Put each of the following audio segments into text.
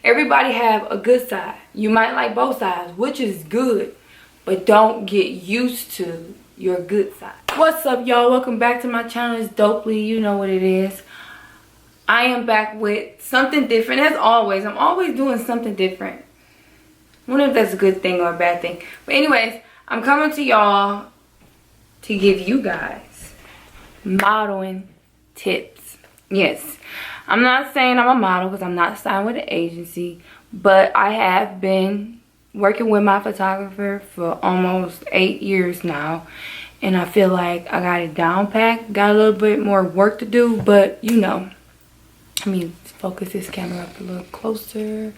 everybody have a good side. You might like both sides, which is good, but don't get used to your good side. What's up, y'all? Welcome back to my channel. It's Dopely. You know what it is. I am back with something different as always. I'm always doing something different. I wonder if that's a good thing or a bad thing. But anyways, I'm coming to y'all to give you guys modeling tips. Yes, I'm not saying I'm a model because I'm not signed with an agency, but I have been working with my photographer for almost 8 years now, and I feel like I got it down packed. Got a little bit more work to do, but you know, let me focus this camera up a little closer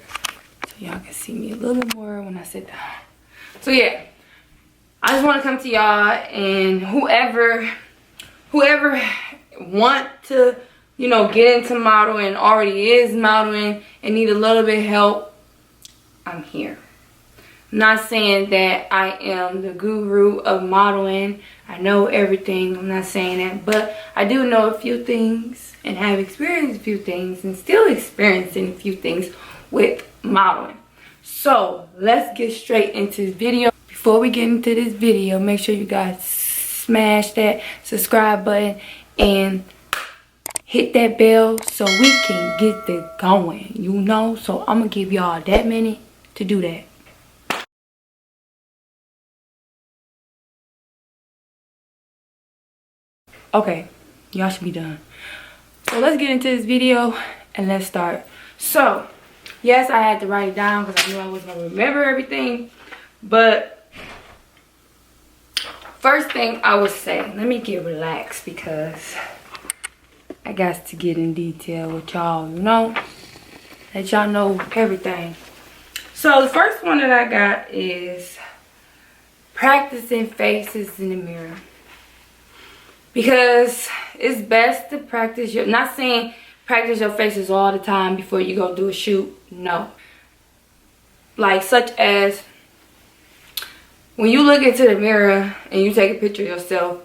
so y'all can see me a little bit more when I sit down. So yeah, I just want to come to y'all, and whoever want to, you know, get into modeling, already is modeling and need a little bit of help, I'm here. I'm not saying that I am the guru of modeling. I know everything. I'm not saying that, but I do know a few things and have experienced a few things and still experiencing a few things with modeling. So let's get straight into this video. Before we get into this video, make sure you guys smash that subscribe button and hit that bell so we can get this going, you know. So I'm gonna give y'all that minute to do that. Okay, y'all should be done. So let's get into this video and let's start. So yes, I had to write it down because I knew I wasn't gonna remember everything, but first thing I would say, let me get relaxed because I got to get in detail with y'all, you know, let y'all know everything. So the first one that I got is practicing faces in the mirror, because it's best to practice your, not saying practice your faces all the time before you go do a shoot, no. Like such as when you look into the mirror and you take a picture of yourself,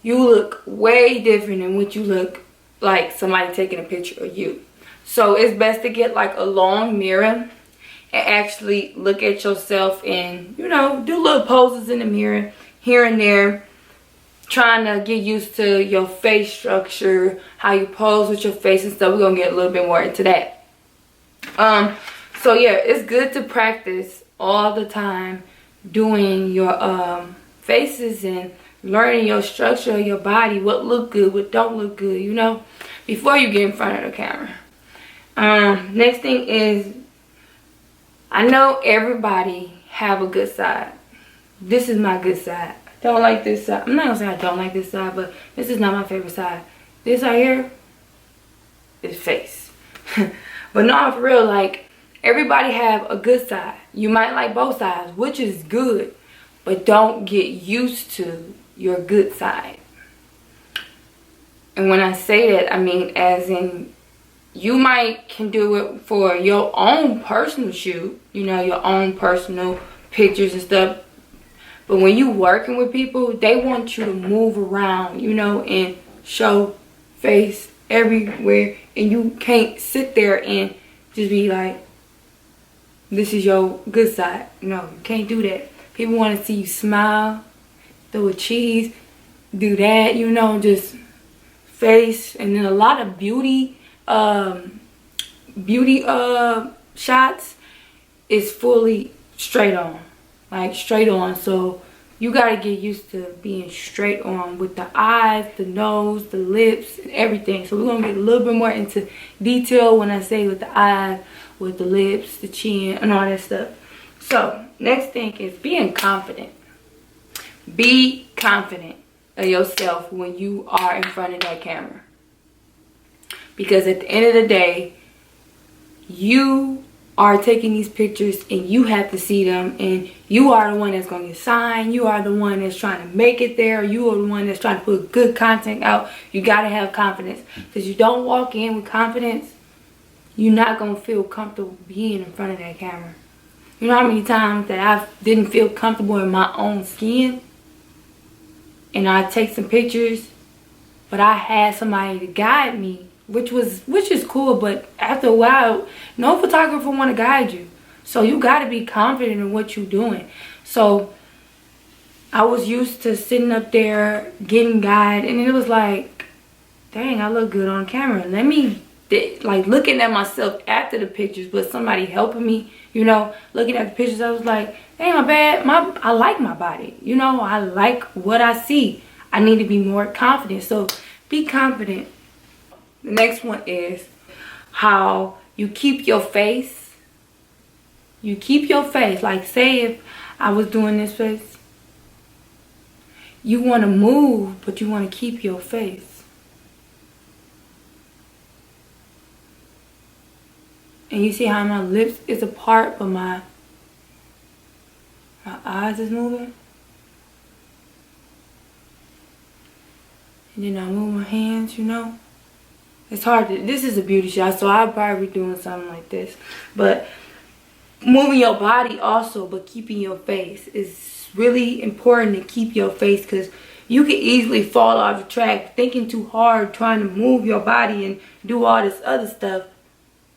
you look way different than what you look like somebody taking a picture of you. So it's best to get like a long mirror and actually look at yourself and, you know, do little poses in the mirror here and there, trying to get used to your face structure, how you pose with your face and stuff. We're gonna get a little bit more into that. So yeah, it's good to practice all the time doing your faces and learning your structure of your body, what look good, what don't look good, you know, before you get in front of the camera. Next thing is, I know everybody have a good side. This is my good side. I don't like this side. I'm not gonna say I don't like this side, but this is not my favorite side. This right here is face. But no, for real, like, everybody have a good side. You might like both sides, which is good, but don't get used to your good side. And when I say that, I mean as in, you might can do it for your own personal shoot, you know, your own personal pictures and stuff. But when you working with people, they want you to move around, you know, and show face everywhere. And you can't sit there and just be like, this is your good side. No, you can't do that. People want to see you smile, throw a cheese, do that, you know, just face. And then a lot of beauty shots is fully straight on, like straight on. So you got to get used to being straight on with the eyes, the nose, the lips, and everything. So we're going to get a little bit more into detail when I say with the eyes, with the lips, the chin, and all that stuff. So next thing is being confident. Be confident of yourself when you are in front of that camera, because at the end of the day, you are taking these pictures and you have to see them, and you are the one that's going to get signed. You are the one that's trying to make it there. You are the one that's trying to put good content out. You got to have confidence, because you don't walk in with confidence, you're not going to feel comfortable being in front of that camera. You know how many times that I didn't feel comfortable in my own skin, and I take some pictures, but I had somebody to guide me which is cool, but after a while, no photographer want to guide you. So you got to be confident in what you're doing. So I was used to sitting up there getting guided, and it was like, dang, I look good on camera. Let me, like, looking at myself after the pictures, but somebody helping me, you know, looking at the pictures, I was like, dang, my bad. I like my body. You know, I like what I see. I need to be more confident. So be confident. The next one is how you keep your face. You keep your face. Like, say if I was doing this face, you want to move, but you want to keep your face. And you see how my lips is apart, but my eyes is moving. And then I move my hands, you know. It's hard to, this is a beauty shot, so I'll probably be doing something like this. But moving your body also, but keeping your face is really important to keep your face, because you can easily fall off the track thinking too hard, trying to move your body and do all this other stuff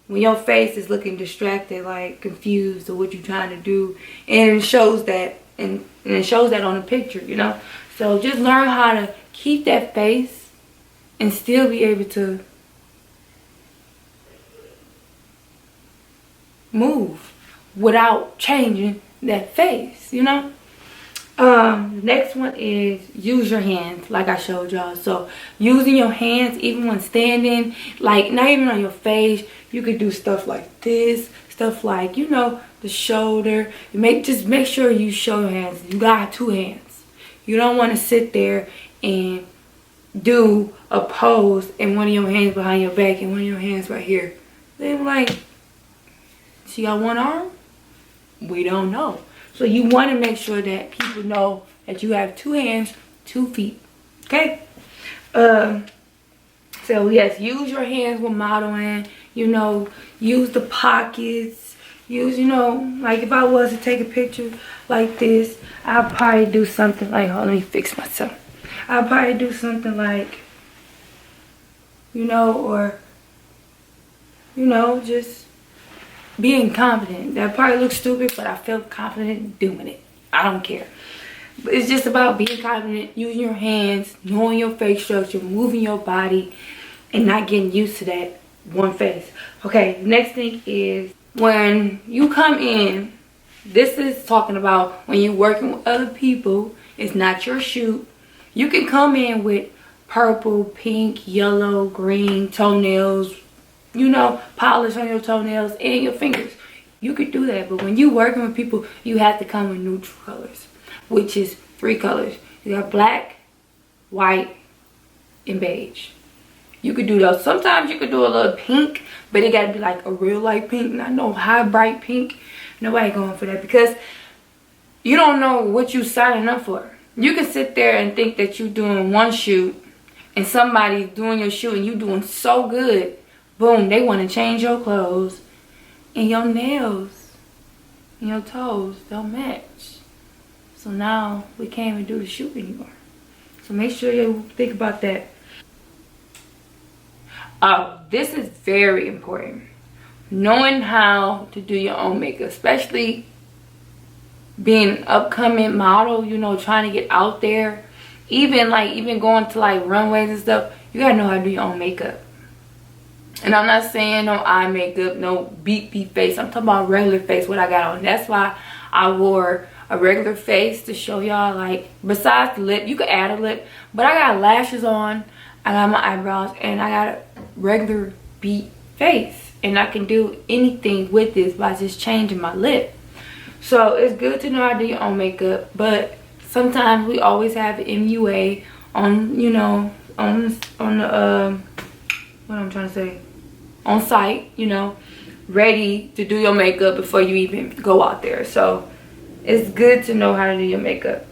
when your face is looking distracted, like confused, or what you're trying to do. And it shows that, and it shows that on the picture, you know. So just learn how to keep that face and still be able to move without changing that face, you know. The next one is use your hands, like I showed y'all. So using your hands even when standing, like not even on your face, you could do stuff like this, stuff like, you know, the shoulder. Just make sure you show your hands. You got two hands. You don't want to sit there and do a pose and one of your hands behind your back and one of your hands right here. They're like, she got one arm? We don't know. So you want to make sure that people know that you have two hands, 2 feet. Okay? So yes, use your hands when modeling. You know, use the pockets. Use, you know, like if I was to take a picture like this, I'll probably do something like, hold on, let me fix myself. I'll probably do something like, you know, or, you know, just being confident. That probably looks stupid, but I feel confident doing it. I don't care. But it's just about being confident, using your hands, knowing your face structure, moving your body, and not getting used to that one face. Okay, next thing is when you come in, this is talking about when you're working with other people, it's not your shoot. You can come in with purple, pink, yellow, green toenails, you know, polish on your toenails and your fingers. You could do that, but when you're working with people, you have to come with neutral colors, which is 3 colors. You got black, white, and beige. You could do those. Sometimes you could do a little pink, but it got to be like a real light pink, not no high bright pink. Nobody going for that, because you don't know what you signing up for. You can sit there and think that you're doing one shoot and somebody's doing your shoot and you doing so good. Boom, they want to change your clothes and your nails and your toes don't match. So now we can't even do the shoot anymore. So make sure you think about that. Oh, this is very important. Knowing how to do your own makeup, especially being an upcoming model, you know, trying to get out there. Even going to like runways and stuff, you gotta know how to do your own makeup. And I'm not saying no eye makeup, no beat face. I'm talking about regular face, what I got on. That's why I wore a regular face to show y'all, like, besides the lip, you could add a lip. But I got lashes on, I got my eyebrows, and I got a regular beat face. And I can do anything with this by just changing my lip. So it's good to know how to do your own makeup. But sometimes we always have MUA on, you know, on the, what I'm trying to say, on site, you know, ready to do your makeup before you even go out there. So it's good to know how to do your makeup.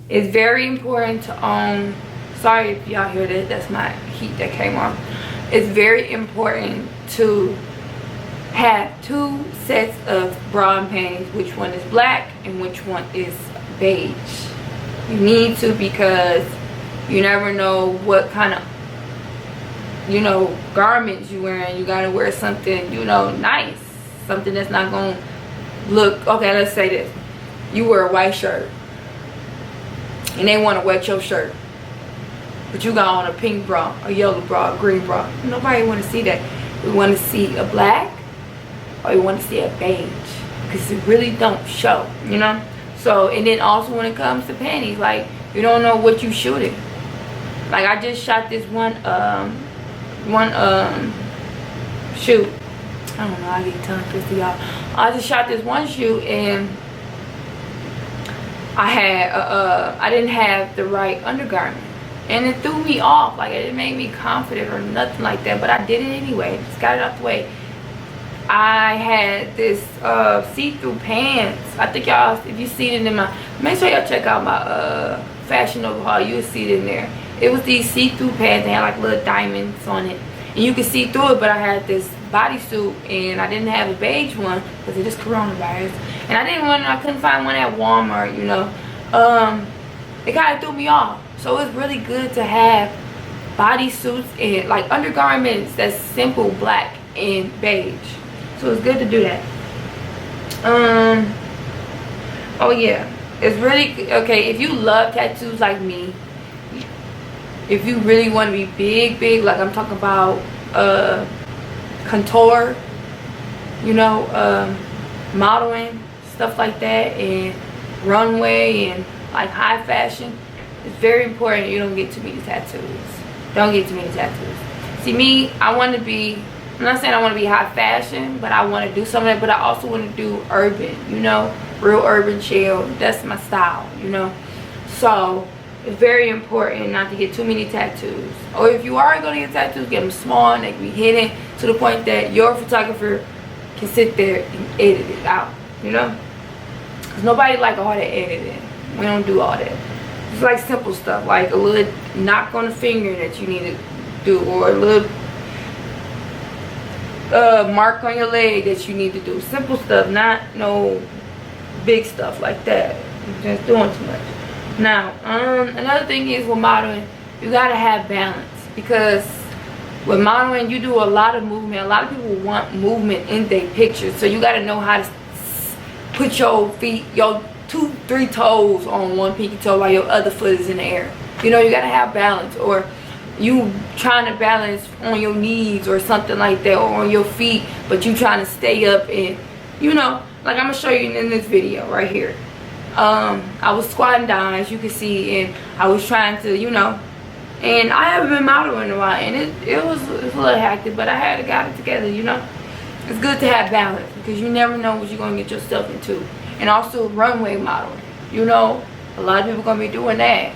It's very important to own, sorry if y'all hear that, that's my heat that came on. It's very important to have 2 sets of bra and panties, which one is black and which one is beige. You need to, because you never know what kind of you know, garments you wearing. You gotta wear something, you know, nice, something that's not gonna look. Okay, let's say this: you wear a white shirt and they want to wet your shirt, but you got on a pink bra, a yellow bra, a green bra. Nobody want to see that. We want to see a black, or we want to see a beige, because it really don't show, you know. So, and then also when it comes to panties, like, you don't know what you shooting. Like, I just shot this one shoot. I don't know, I get tongue twisted, y'all. I just shot this one shoot, and I didn't have the right undergarment, and it threw me off. Like, it didn't make me confident or nothing like that, but I did it anyway. Just got it out the way. I had this see-through pants. I think y'all, if you see it in my, make sure y'all check out my Fashion Nova haul. You'll see it in there. It was these see-through pants. They had like little diamonds on it, and you could see through it. But I had this bodysuit, and I didn't have a beige one because it is coronavirus, and I couldn't find one at Walmart, you know. It kind of threw me off. So it's really good to have bodysuits and like undergarments that's simple black and beige. So it's good to do that. Oh yeah, it's really okay if you love tattoos like me. If you really want to be big, like I'm talking about contour, you know, modeling, stuff like that, and runway and like high fashion, it's very important you don't get too many tattoos. Don't get too many tattoos. See, me, I want to be, I'm not saying I want to be high fashion, but I want to do some of that, but I also want to do urban, you know, real urban chill. That's my style, you know. So it's very important not to get too many tattoos. Or if you are going to get tattoos, get them small and they can be hidden to the point that your photographer can sit there and edit it out, you know. Because nobody like all that editing. We don't do all that. It's like simple stuff, like a little knock on the finger that you need to do, or a little mark on your leg that you need to do. Simple stuff, not no big stuff like that. You're just doing too much. Now, another thing is with modeling, you gotta have balance, because with modeling you do a lot of movement. A lot of people want movement in their pictures, so you gotta know how to put your feet, your 2-3 toes on one pinky toe while your other foot is in the air. You know, you gotta have balance. Or you trying to balance on your knees or something like that, or on your feet, but you trying to stay up, and you know, like I'm gonna show you in this video right here. I was squatting down, as you can see, and I was trying to, you know, and I haven't been modeling in a while, and it was a little hectic, but I had got it together, you know. It's good to have balance, because you never know what you're gonna get yourself into. And also runway modeling, you know, a lot of people gonna be doing that,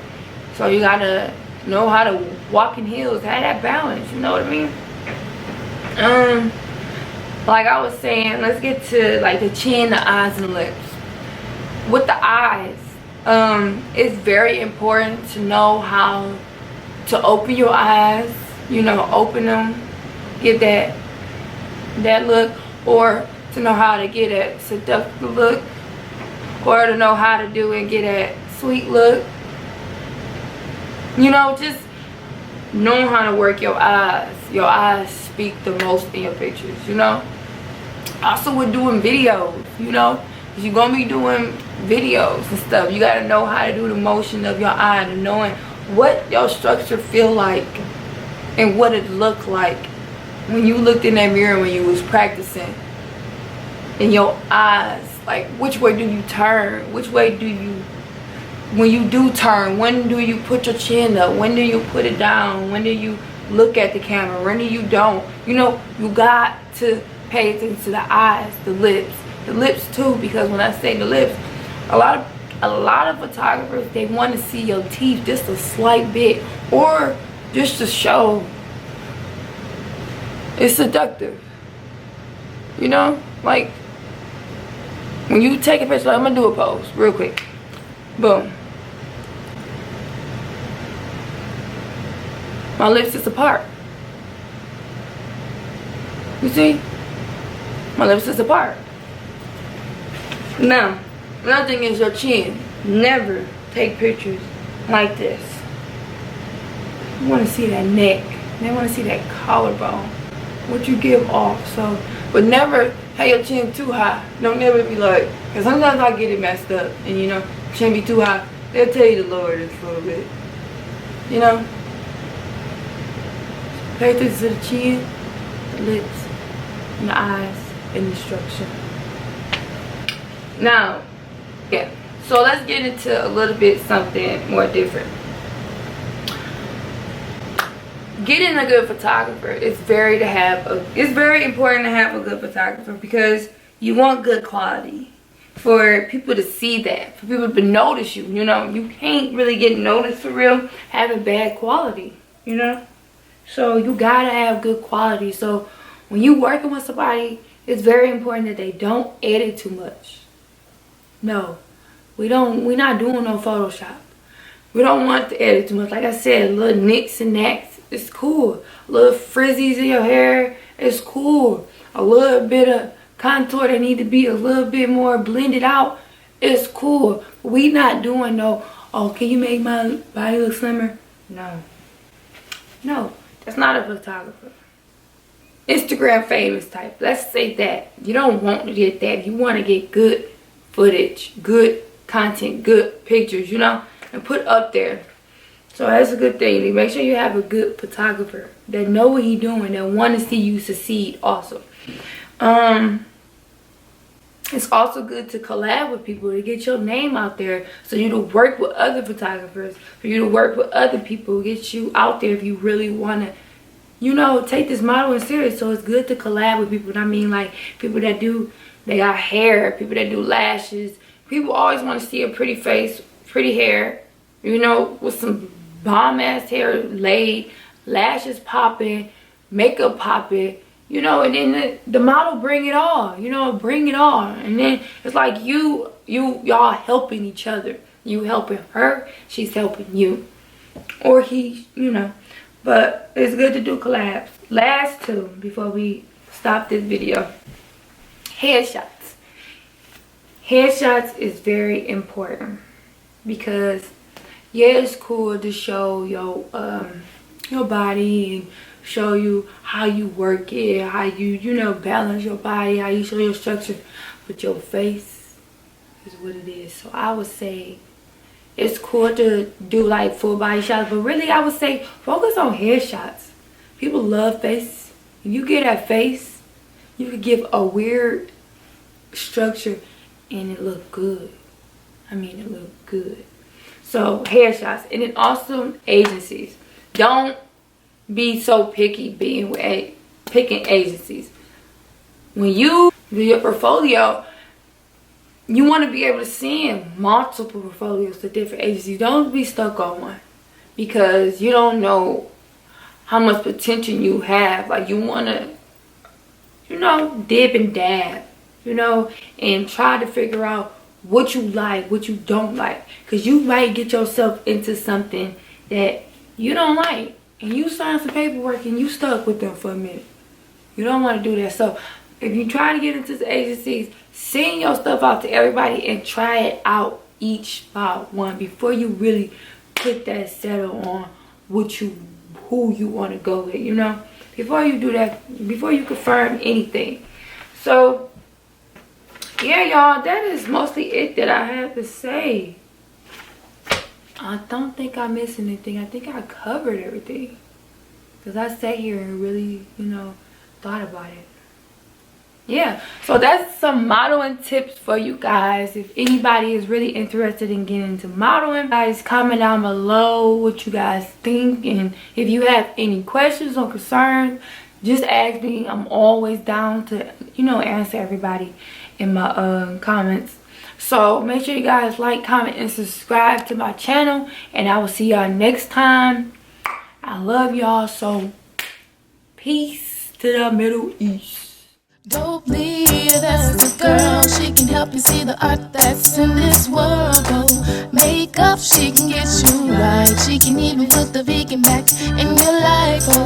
so you gotta know how to walk in heels, have that balance, you know what I mean. Like I was saying, let's get to like the chin, the eyes, and the lips. With the eyes, it's very important to know how to open your eyes, you know, open them, get that look, or to know how to get a seductive look, or to know how to do and get a sweet look. You know, just knowing how to work your eyes. Your eyes speak the most in your pictures, you know. Also with doing videos, you know, because you're going to be doing videos and stuff. You got to know how to do the motion of your eye, and knowing what your structure feel like and what it looked like when you looked in that mirror when you was practicing. In your eyes, like which way do you turn, which way do you, when you do turn, when do you put your chin up, when do you put it down, when do you look at the camera, when do you don't, you know. You got to pay attention to the eyes, the lips too, because when I say the lips, a lot of photographers, they want to see your teeth just a slight bit, or just to show it's seductive, you know. Like when you take a picture, like, I'm gonna do a pose real quick, boom, my lips is apart, you see, my lips is apart. Now another thing is your chin. Never take pictures like this. You want to see that neck. They want to see that collarbone, what you give off. So, but never have your chin too high. Don't never be like, because sometimes I get it messed up, and you know, chin be too high. They'll tell you to lower this a little bit. You know, pay attention to the chin, the lips, and the eyes, and the structure. Now, yeah. So let's get into a little bit something more different. Getting a good photographer is very important to have a good photographer, because you want good quality, for people to see that, for people to notice you. You know, you can't really get noticed for real having bad quality, you know. So you gotta have good quality. So when you working with somebody, it's very important that they don't edit too much. No, we're not doing no Photoshop. We don't want to edit too much. Like I said, little nicks and knacks, it's cool. Little frizzies in your hair, it's cool. A little bit of contour that need to be a little bit more blended out, it's cool. We not doing no, oh, can you make my body look slimmer? No. No, that's not a photographer. Instagram famous type, let's say that. You don't want to get that. You want to get good footage, good content, good pictures, you know, and put up there. So that's a good thing. Make sure you have a good photographer that know what he's doing, that want to see you succeed also. It's also good to collab with people, to get your name out there, so you to work with other photographers, for you to work with other people, get you out there if you really want to, you know, take this modeling serious. So it's good to collab with people. I mean, like people that they got hair, people that do lashes. People always want to see a pretty face, pretty hair, you know, with some bomb ass hair laid, lashes popping, makeup popping, you know, and then the model bring it all, you know, bring it all. And then it's like y'all helping each other. You helping her, she's helping you, or he, you know. But it's good to do collabs. Last two before we stop this video. Headshots. Headshots is very important, because yeah, it's cool to show your body and show you how you work it, how you know, balance your body, how you show your structure, but your face is what it is. So I would say it's cool to do like full body shots, but really I would say focus on headshots. People love faces. If you get that face, you could give a weird structure and it look good. I mean, it look good. So headshots. And then also agencies. Don't be so picky picking agencies. When you do your portfolio, you want to be able to send multiple portfolios to different agencies. Don't be stuck on one, because you don't know how much potential you have. Like, you want to, you know, dib and dab, you know, and try to figure out what you like, what you don't like, because you might get yourself into something that you don't like, and you sign some paperwork and you stuck with them for a minute. You don't want to do that. So if you try to get into the agencies, send your stuff out to everybody and try it out each by one before you really put that settle on who you want to go with, you know, before you do that, before you confirm anything. So yeah, y'all, that is mostly it that I have to say. I don't think I missed anything. I think I covered everything, because I sat here and really, you know, thought about it. Yeah, so that's some modeling tips for you guys. If anybody is really interested in getting into modeling, guys, comment down below what you guys think, and if you have any questions or concerns, just ask me. I'm always down to, you know, answer everybody in my comments. So make sure you guys like, comment, and subscribe to my channel, and I will see y'all next time. I love y'all, so peace to the Middle East. Dope Leah, that's the girl. She can help you see the art that's in this world. Oh, makeup, she can get you right. She can even put the vegan back in your life. Oh.